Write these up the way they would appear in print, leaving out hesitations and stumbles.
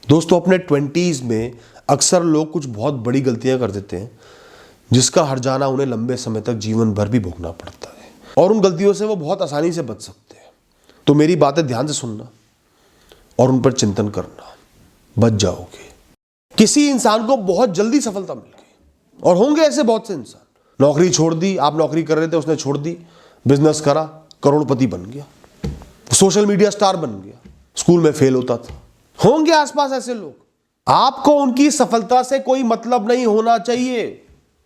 दोस्तों, अपने 20s में अक्सर लोग कुछ बहुत बड़ी गलतियां कर देते हैं जिसका हर्जाना उन्हें लंबे समय तक जीवन भर भी भोगना पड़ता है, और उन गलतियों से वो बहुत आसानी से बच सकते हैं। तो मेरी बातें ध्यान से सुनना और उन पर चिंतन करना, बच जाओगे। किसी इंसान को बहुत जल्दी सफलता मिल गई, और होंगे ऐसे बहुत से इंसान। नौकरी छोड़ दी, आप नौकरी कर रहे थे, उसने छोड़ दी, बिजनेस करा, करोड़पति बन गया, सोशल मीडिया स्टार बन गया, स्कूल में फेल होता था। होंगे आसपास ऐसे लोग। आपको उनकी सफलता से कोई मतलब नहीं होना चाहिए।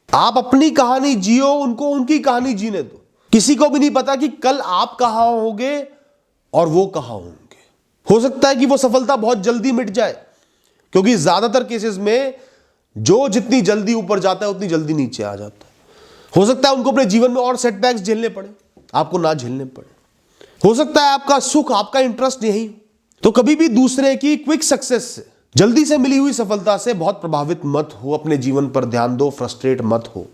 आप अपनी कहानी जियो, उनको उनकी कहानी जीने दो। किसी को भी नहीं पता कि कल आप कहां होंगे और वो कहां होंगे। हो सकता है कि वो सफलता बहुत जल्दी मिट जाए, क्योंकि ज्यादातर केसेस में जो जितनी जल्दी ऊपर जाता है उतनी जल्दी नीचे आ जाता है। हो सकता है उनको अपने जीवन में और सेटबैक्स झेलने पड़े, आपको ना झेलने पड़े। हो सकता है आपका सुख, आपका इंटरेस्ट यही हो। तो कभी भी दूसरे की क्विक सक्सेस से, जल्दी से मिली हुई सफलता से बहुत प्रभावित मत हो। अपने जीवन पर ध्यान दो, फ्रस्ट्रेट मत हो।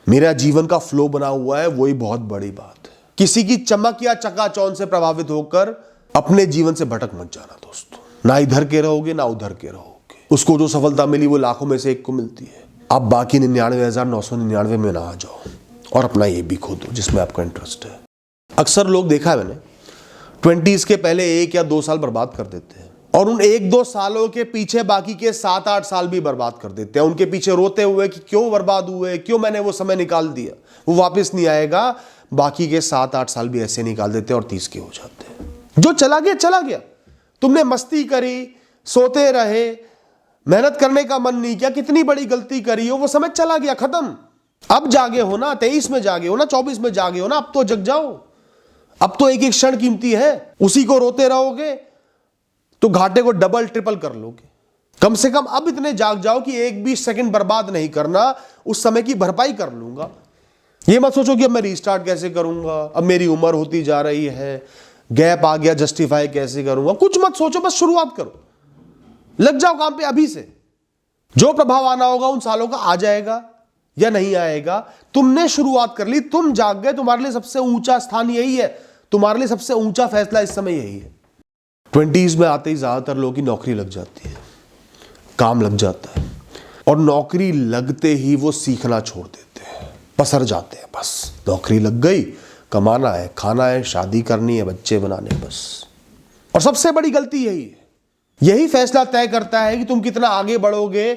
मेरा जीवन का फ्लो बना हुआ है, वही बहुत बड़ी बात है। किसी की चमक या चकाचौंध से प्रभावित होकर अपने जीवन से भटक मत जाना दोस्तों। ना इधर के रहोगे ना उधर के रहोगे। उसको जो सफलता मिली वो लाखों में से एक को मिलती है। आप बाकी 99,999 में ना आ जाओ और अपना ये भी खो दो जिसमें आपका इंटरेस्ट है। अक्सर लोग देखा है मैंने, 20s के पहले 1 या 2 साल बर्बाद कर देते हैं, और उन 1-2 सालों के पीछे बाकी के 7-8 साल भी बर्बाद कर देते हैं। उनके पीछे रोते हुए कि क्यों बर्बाद हुए, क्यों मैंने वो समय निकाल दिया। वो वापस नहीं आएगा। बाकी के 7-8 साल भी ऐसे निकाल देते हैं और 30 के हो जाते हैं। जो चला गया चला गया। तुमने मस्ती करी, सोते रहे, मेहनत करने का मन नहीं किया, कितनी बड़ी गलती करी हो, वो समय चला गया, खत्म। अब जागे हो ना, 23 में जागे हो ना, 24 में जागे हो ना, अब तो जग जाओ। अब तो एक एक क्षण कीमती है। उसी को रोते रहोगे तो घाटे को डबल ट्रिपल कर लोगे। कम से कम अब इतने जाग जाओ कि एक भी सेकंड बर्बाद नहीं करना, उस समय की भरपाई कर लूंगा। ये मत सोचो कि अब मैं रीस्टार्ट कैसे करूंगा, अब मेरी उम्र होती जा रही है, गैप आ गया, जस्टिफाई कैसे करूंगा। कुछ मत सोचो, बस शुरुआत करो, लग जाओ काम पे अभी से। जो प्रभाव आना होगा उन सालों का आ जाएगा या नहीं आएगा। तुमने शुरुआत कर ली, तुम जाग गए। तुम्हारे लिए सबसे ऊंचा स्थान यही है, तुम्हारे लिए सबसे ऊंचा फैसला इस समय यही है। 20s में आते ही ज्यादातर लोगों की नौकरी लग जाती है, काम लग जाता है, और नौकरी लगते ही वो सीखना छोड़ देते हैं, पसर जाते हैं। बस नौकरी लग गई, कमाना है, खाना है, शादी करनी है, बच्चे बनाने, बस। और सबसे बड़ी गलती यही है। यही फैसला तय करता है कि तुम कितना आगे बढ़ोगे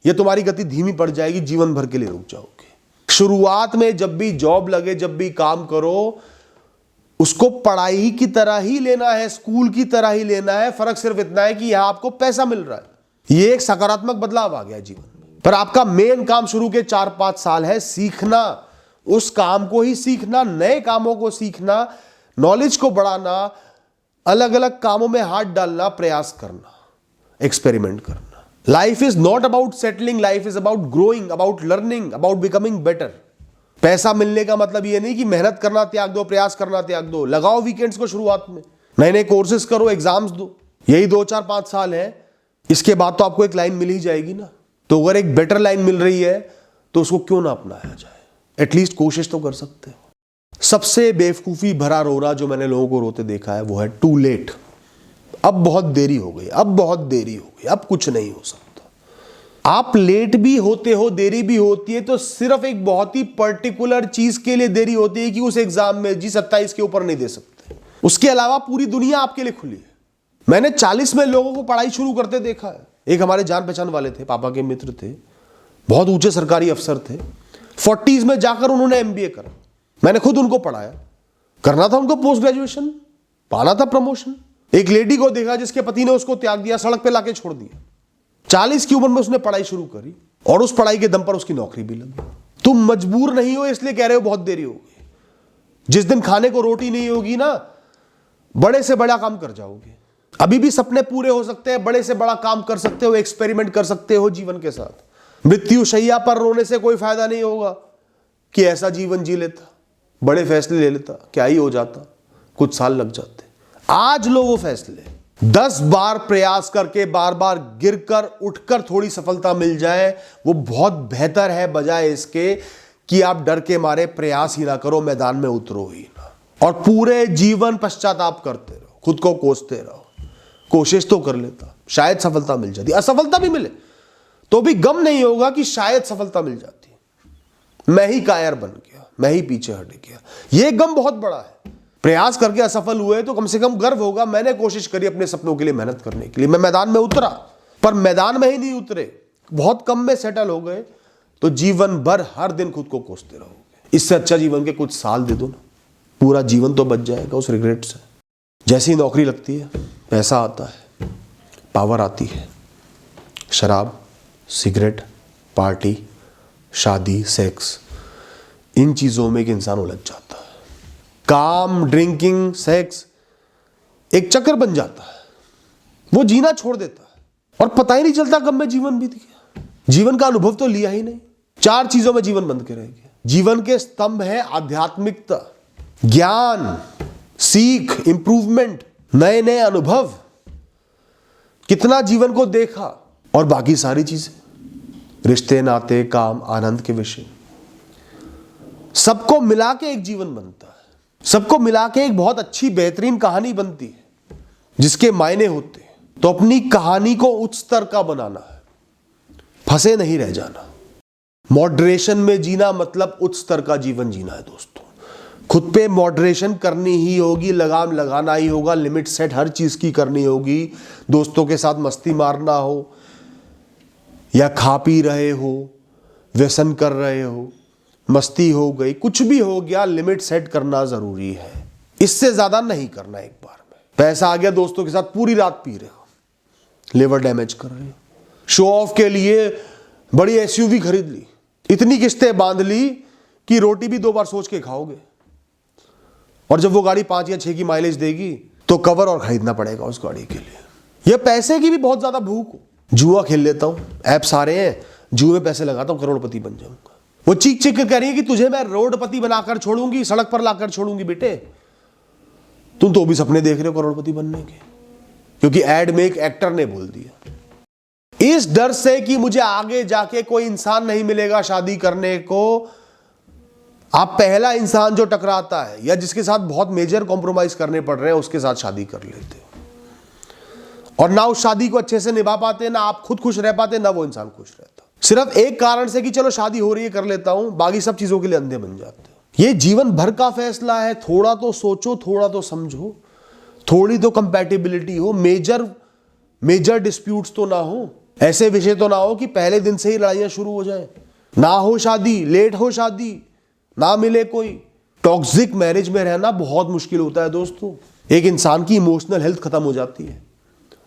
या तुम्हारी गति धीमी पड़ जाएगी, जीवन भर के लिए रुक जाओगे। शुरुआत में जब भी जॉब लगे, जब भी काम करो, उसको पढ़ाई की तरह ही लेना है, स्कूल की तरह ही लेना है। फर्क सिर्फ इतना है कि यहां आपको पैसा मिल रहा है। ये एक सकारात्मक बदलाव आ गया जीवन में। पर आपका मेन काम शुरू के 4-5 साल है सीखना, उस काम को ही सीखना, नए कामों को सीखना, नॉलेज को बढ़ाना, अलग अलग कामों में हाथ डालना, प्रयास करना, एक्सपेरिमेंट करना। Life is not about settling, life is about growing, about learning, about becoming better. पैसा मिलने का मतलब ये नहीं कि मेहनत करना त्याग दो, प्रयास करना त्याग दो। लगाओ वीकेंड्स को शुरुआत में, नए नए कोर्सेज करो, एग्जाम्स दो। यही 2-4-5 साल है, इसके बाद तो आपको एक लाइन मिल ही जाएगी ना। तो अगर एक बेटर लाइन मिल रही है तो उसको क्यों ना अपनाया जाए। एटलीस्ट कोशिश तो कर सकते हो। सबसे बेवकूफी भरा रोना जो मैंने लोगों को रोते देखा है वो है टू लेट। अब बहुत देरी हो गई, अब बहुत देरी हो गई, अब कुछ नहीं हो सकता। आप लेट भी होते हो, देरी भी होती है, तो सिर्फ एक बहुत ही पर्टिकुलर चीज के लिए देरी होती है कि उस एग्जाम में जी 27 के ऊपर नहीं दे सकते। उसके अलावा पूरी दुनिया आपके लिए खुली है। मैंने 40 में लोगों को पढ़ाई शुरू करते देखा है। एक हमारे जान पहचान वाले थे, पापा के मित्र थे, बहुत ऊंचे सरकारी अफसर थे। 40s में जाकर उन्होंने MBA करा। मैंने खुद उनको पढ़ाया। करना था उनको पोस्ट ग्रेजुएशन, पाना था प्रमोशन। एक लेडी को देखा जिसके पति ने उसको त्याग दिया, सड़क पे लाके छोड़ दिया। 40 की उम्र में उसने पढ़ाई शुरू करी और उस पढ़ाई के दम पर उसकी नौकरी भी लगी। तुम मजबूर नहीं हो इसलिए कह रहे हो बहुत देरी हो गई। जिस दिन खाने को रोटी नहीं होगी ना, बड़े से बड़ा काम कर जाओगे। अभी भी सपने पूरे हो सकते हैं, बड़े से बड़ा काम कर सकते हो, एक्सपेरिमेंट कर सकते हो जीवन के साथ। मृत्यु शैया पर रोने से कोई फायदा नहीं होगा कि ऐसा जीवन जी लेता, बड़े फैसले ले लेता, क्या ही हो जाता, कुछ साल लग जाते। आज लो वो फैसले। 10 बार प्रयास करके बार बार गिरकर उठकर थोड़ी सफलता मिल जाए, वो बहुत बेहतर है, बजाय इसके कि आप डर के मारे प्रयास ही ना करो, मैदान में उतरो ही ना, और पूरे जीवन पश्चाताप करते रहो, खुद को कोसते रहो। कोशिश तो कर लेता, शायद सफलता मिल जाती। असफलता भी मिले तो भी गम नहीं होगा कि शायद सफलता मिल जाती, मैं ही कायर बन गया, मैं ही पीछे हट गया। यह गम बहुत बड़ा है। प्रयास करके असफल हुए तो कम से कम गर्व होगा, मैंने कोशिश करी अपने सपनों के लिए मेहनत करने के लिए, मैं मैदान में उतरा, पर मैदान में ही नहीं उतरे, बहुत कम में सेटल हो गए, तो जीवन भर हर दिन खुद को कोसते रहोगे। इससे अच्छा जीवन के कुछ साल दे दो ना, पूरा जीवन तो बच जाएगा उस रिग्रेट से। जैसी नौकरी लगती है, पैसा आता है, पावर आती है, शराब, सिगरेट, पार्टी, शादी, सेक्स, इन चीजों में एक इंसान उलझ जाता है। काम, ड्रिंकिंग, सेक्स एक चक्कर बन जाता है, वो जीना छोड़ देता है और पता ही नहीं चलता कब में जीवन बीत गया। जीवन का अनुभव तो लिया ही नहीं। 4 चीजों में जीवन बंद के रह गया। जीवन के स्तंभ है आध्यात्मिकता, ज्ञान, सीख, इंप्रूवमेंट, नए नए अनुभव, कितना जीवन को देखा, और बाकी सारी चीजें, रिश्ते, नाते, काम, आनंद के विषय, सबको मिला के एक जीवन बनता है। सबको मिला के एक बहुत अच्छी बेहतरीन कहानी बनती है जिसके मायने होते हैं। तो अपनी कहानी को उच्च स्तर का बनाना है, फंसे नहीं रह जाना। मॉडरेशन में जीना मतलब उच्च स्तर का जीवन जीना है दोस्तों। खुद पे मॉडरेशन करनी ही होगी, लगाम लगाना ही होगा, लिमिट सेट हर चीज की करनी होगी। दोस्तों के साथ मस्ती मारना हो या खा पी रहे हो, व्यसन कर रहे हो, मस्ती हो गई, कुछ भी हो गया, लिमिट सेट करना जरूरी है। इससे ज्यादा नहीं करना एक बार में। पैसा आ गया, दोस्तों के साथ पूरी रात पी रहे हो, लिवर डैमेज कर रहे हो, शो ऑफ के लिए बड़ी एसयूवी खरीद ली, इतनी किस्तें बांध ली कि रोटी भी 2 बार सोच के खाओगे, और जब वो गाड़ी 5 या 6 की माइलेज देगी तो कवर और खरीदना पड़ेगा उस गाड़ी के लिए। ये पैसे की भी बहुत ज्यादा भूख हो। जुआ खेल लेता हूं, ऐप सारे हैं, जुए में पैसे लगाता हूं, करोड़पति बन जाऊंगा। वो चीख चीख कर कह रही है कि तुझे मैं रोडपति बनाकर छोड़ूंगी, सड़क पर लाकर छोड़ूंगी। बेटे तुम तो भी सपने देख रहे हो करोड़पति बनने के, क्योंकि एड में एक एक्टर ने बोल दिया। इस डर से कि मुझे आगे जाके कोई इंसान नहीं मिलेगा शादी करने को, आप पहला इंसान जो टकराता है या जिसके साथ बहुत मेजर कॉम्प्रोमाइज करने पड़ रहे हैं उसके साथ शादी कर लेते हो, और ना उस शादी को अच्छे से निभा पाते, ना आप खुद खुश रह पाते, ना वो इंसान खुश रहता। सिर्फ एक कारण से कि चलो शादी हो रही है कर लेता हूं, बाकी सब चीजों के लिए अंधे बन जाते हो। ये जीवन भर का फैसला है। थोड़ा तो सोचो, थोड़ा तो समझो, थोड़ी तो कंपैटिबिलिटी हो, मेजर डिस्प्यूट्स तो ना हो, ऐसे विषय तो ना हो कि पहले दिन से ही लड़ाइयां शुरू हो जाए, ना हो शादी, लेट हो शादी, ना मिले कोई। टॉक्सिक मैरिज में रहना बहुत मुश्किल होता है दोस्तों। एक इंसान की इमोशनल हेल्थ खत्म हो जाती है,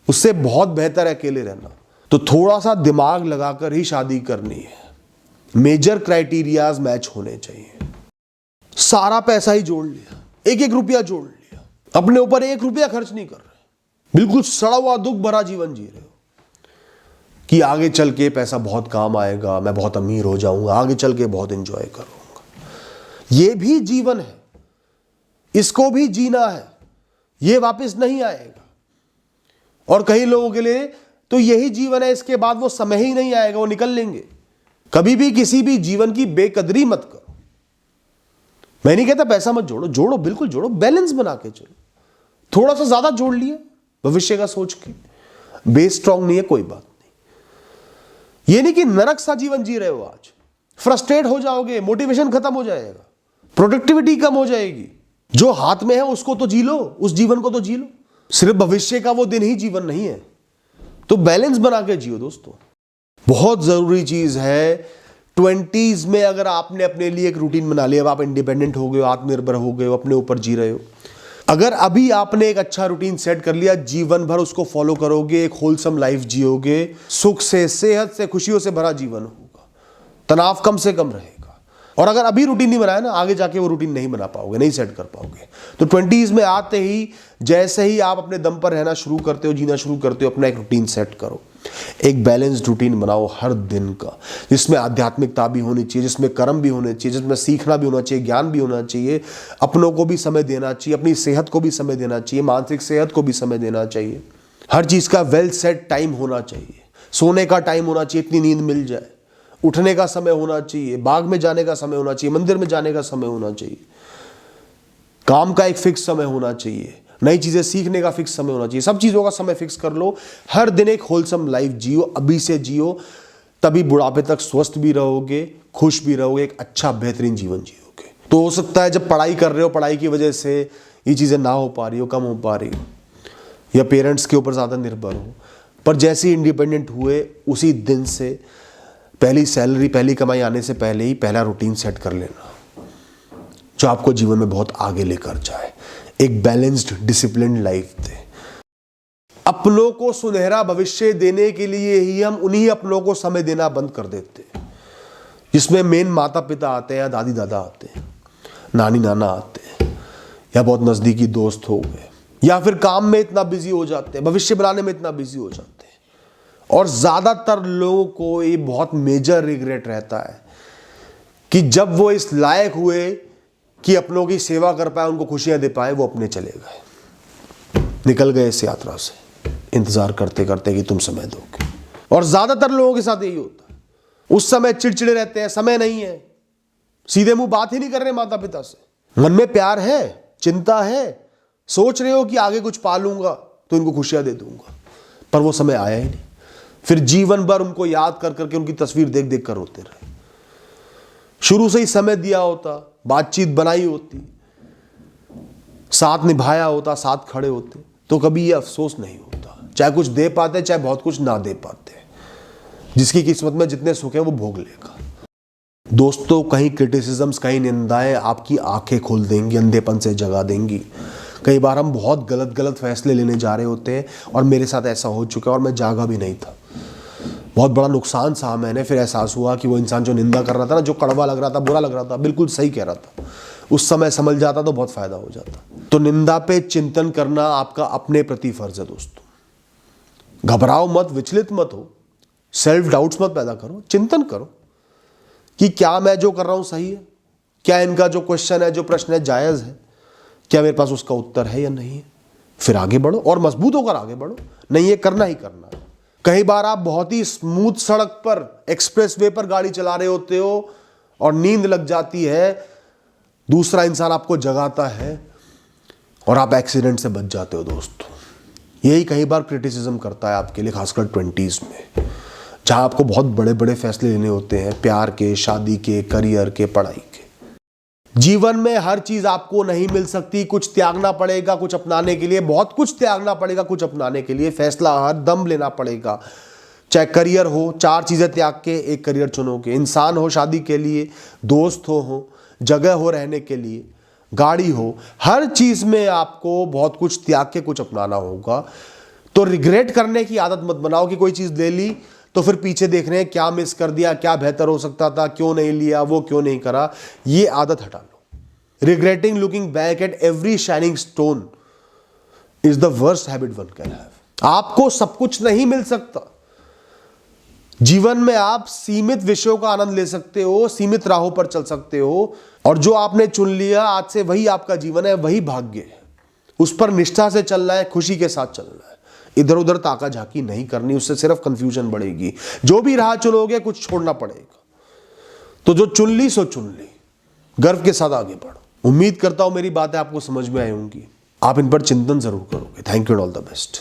उससे बहुत बेहतर है अकेले रहना। तो थोड़ा सा दिमाग लगाकर ही शादी करनी है। मेजर क्राइटेरियाज मैच होने चाहिए। सारा पैसा ही जोड़ लिया, 1-1 रुपया जोड़ लिया, अपने ऊपर 1 रुपया खर्च नहीं कर रहे, बिल्कुल सड़ा हुआ दुख भरा जीवन जी रहे हो कि आगे चल के पैसा बहुत काम आएगा, मैं बहुत अमीर हो जाऊंगा, आगे चल के बहुत एंजॉय करूंगा। ये भी जीवन है, इसको भी जीना है, ये वापस नहीं आएगा। और कई लोगों के लिए तो यही जीवन है, इसके बाद वो समय ही नहीं आएगा, वो निकल लेंगे। कभी भी किसी भी जीवन की बेकदरी मत करो। मैं नहीं कहता पैसा मत जोड़ो, जोड़ो, बिल्कुल जोड़ो, बैलेंस बना के चलो। थोड़ा सा ज्यादा जोड़ लिया भविष्य का सोच के, बेस स्ट्रांग नहीं है, कोई बात नहीं। ये नहीं कि नरक सा जीवन जी रहे हो, आज फ्रस्ट्रेट हो जाओगे, मोटिवेशन खत्म हो जाएगा, प्रोडक्टिविटी कम हो जाएगी। जो हाथ में है उसको तो जी लो, उस जीवन को तो जी लो। सिर्फ भविष्य का वो दिन ही जीवन नहीं है, तो बैलेंस बना के जियो दोस्तों। बहुत जरूरी चीज है 20s में अगर आपने अपने लिए एक रूटीन बना लिया, अब आप इंडिपेंडेंट हो गए हो, आत्मनिर्भर हो गए हो, अपने ऊपर जी रहे हो, अगर अभी आपने एक अच्छा रूटीन सेट कर लिया, जीवन भर उसको फॉलो करोगे, एक होलसम लाइफ जियोगे, सुख से, सेहत से, खुशियों से भरा जीवन होगा, तनाव कम से कम रहेगा। और अगर अभी रूटीन नहीं बनाया ना, आगे जाके वो रूटीन नहीं बना पाओगे, नहीं सेट कर पाओगे। तो 20s में आते ही जैसे ही आप अपने दम पर रहना शुरू करते हो, जीना शुरू करते हो, अपना एक रूटीन सेट करो, एक बैलेंस्ड रूटीन बनाओ हर दिन का, जिसमें आध्यात्मिकता भी होनी चाहिए, जिसमें कर्म भी होने चाहिए, जिसमें सीखना भी होना चाहिए, ज्ञान भी होना चाहिए, अपनों को भी समय देना चाहिए, अपनी सेहत को भी समय देना चाहिए, मानसिक सेहत को भी समय देना चाहिए। हर चीज का वेल सेट टाइम होना चाहिए, सोने का टाइम होना चाहिए, इतनी नींद मिल जाए, उठने का समय होना चाहिए, बाग में जाने का समय होना चाहिए, मंदिर में जाने का समय होना चाहिए, काम का एक फिक्स समय होना चाहिए, नई चीज़ें सीखने का फिक्स समय होना चाहिए। सब चीज़ों का समय फिक्स कर लो। हर दिन एक होलसम लाइफ जियो, अभी से जियो, तभी बुढ़ापे तक स्वस्थ भी रहोगे, खुश भी रहोगे, एक अच्छा बेहतरीन जीवन जियोगे। तो हो सकता है जब पढ़ाई कर रहे हो, पढ़ाई की वजह से ये चीज़ें ना हो पा रही हो, कम हो पा रही हो, या पेरेंट्स के ऊपर ज़्यादा निर्भर हो, पर जैसे ही इंडिपेंडेंट हुए उसी दिन से पहली सैलरी, पहली कमाई आने से पहले ही पहला रूटीन सेट कर लेना जो आपको जीवन में बहुत आगे लेकर जाए, एक बैलेंस्ड डिसिप्लिन्ड लाइफ दे। अपनों को सुनहरा भविष्य देने के लिए ही हम उन्हीं अपनों को समय देना बंद कर देते हैं, जिसमें मेन माता पिता आते हैं, या दादी दादा आते हैं, नानी नाना आते हैं, या बहुत नज़दीकी दोस्त हो गए, या फिर काम में इतना बिजी हो जाते हैं, भविष्य बनाने में इतना बिजी हो जाते हैं। और ज़्यादातर लोगों को ये बहुत मेजर रिग्रेट रहता है कि जब वो इस लायक हुए कि अपनों की सेवा कर पाए, उनको खुशियां दे पाए, वो अपने चले गए, निकल गए इस यात्रा से, इंतजार करते करते कि तुम समय दोगे। और ज़्यादातर लोगों के साथ यही होता है, उस समय चिड़चिड़े रहते हैं, समय नहीं है, सीधे मुंह बात ही नहीं कर रहे माता पिता से, मन में प्यार है, चिंता है, सोच रहे हो कि आगे कुछ पालूंगा तो इनको खुशियां दे दूंगा, पर वो समय आया ही नहीं। फिर जीवन भर उनको याद कर करके उनकी तस्वीर देख देख कर रोते रहे। शुरू से ही समय दिया होता, बातचीत बनाई होती, साथ निभाया होता, साथ खड़े होते, तो कभी ये अफसोस नहीं होता। चाहे कुछ दे पाते, चाहे बहुत कुछ ना दे पाते, जिसकी किस्मत में जितने सुख है वो भोग लेगा। दोस्तों, कहीं क्रिटिसिज्म्स, कहीं निंदाएं आपकी आंखें खोल देंगी, अंधेपन से जगा देंगी। कई बार हम बहुत गलत फैसले लेने जा रहे होते हैं, और मेरे साथ ऐसा हो चुका है, और मैं जागा भी नहीं था, बहुत बड़ा नुकसान सहा मैंने। फिर एहसास हुआ कि वो इंसान जो निंदा कर रहा था ना, जो कड़वा लग रहा था, बुरा लग रहा था, बिल्कुल सही कह रहा था। उस समय समझ जाता तो बहुत फायदा हो जाता। तो निंदा पे चिंतन करना आपका अपने प्रति फर्ज है दोस्तों। घबराओ मत, विचलित मत हो, सेल्फ डाउट्स मत पैदा करो, चिंतन करो कि क्या मैं जो कर रहा हूं सही है, क्या इनका जो क्वेश्चन है, जो प्रश्न है, जायज है, क्या मेरे पास उसका उत्तर है या नहीं है। फिर आगे बढ़ो और मजबूत होकर आगे बढ़ो। नहीं, ये करना ही करना है। कई बार आप बहुत ही स्मूथ सड़क पर, एक्सप्रेसवे पर गाड़ी चला रहे होते हो और नींद लग जाती है, दूसरा इंसान आपको जगाता है और आप एक्सीडेंट से बच जाते हो दोस्तों। यही कई बार क्रिटिसिज्म करता है आपके लिए, खासकर 20s में, जहां आपको बहुत बड़े बड़े फैसले लेने होते हैं, प्यार के, शादी के, करियर के, पढ़ाई के। जीवन में हर चीज आपको नहीं मिल सकती, कुछ त्यागना पड़ेगा कुछ अपनाने के लिए, बहुत कुछ त्यागना पड़ेगा कुछ अपनाने के लिए। फैसला हर दम लेना पड़ेगा। चाहे करियर हो, 4 चीजें त्याग के एक करियर चुनोगे। इंसान हो शादी के लिए, दोस्त हो, जगह हो रहने के लिए, गाड़ी हो, हर चीज में आपको बहुत कुछ त्याग के कुछ अपनाना होगा। तो रिग्रेट करने की आदत मत बनाओ कि कोई चीज ले ली तो फिर पीछे देख रहे हैं क्या मिस कर दिया, क्या बेहतर हो सकता था, क्यों नहीं लिया, वो क्यों नहीं करा। ये आदत हटा लो। Regretting looking back at every shining stone is the worst habit one can have. आपको सब कुछ नहीं मिल सकता। जीवन में आप सीमित विषयों का आनंद ले सकते हो, सीमित राहों पर चल सकते हो, और जो आपने चुन लिया आज से वही आपका जीवन है, वही भाग्य है। उस पर निष्ठा से चलना है, खुशी के साथ चलना है। इधर उधर ताका झाकी नहीं करनी, उससे सिर्फ कंफ्यूजन बढ़ेगी। जो भी राह चुनोगे कुछ छोड़ना पड़ेगा। तो जो चुन ली सो चुन ली, गर्व के साथ आगे बढ़ो। उम्मीद करता हूं मेरी बातें आपको समझ में आई होंगी, आप इन पर चिंतन जरूर करोगे। Thank you and all the best.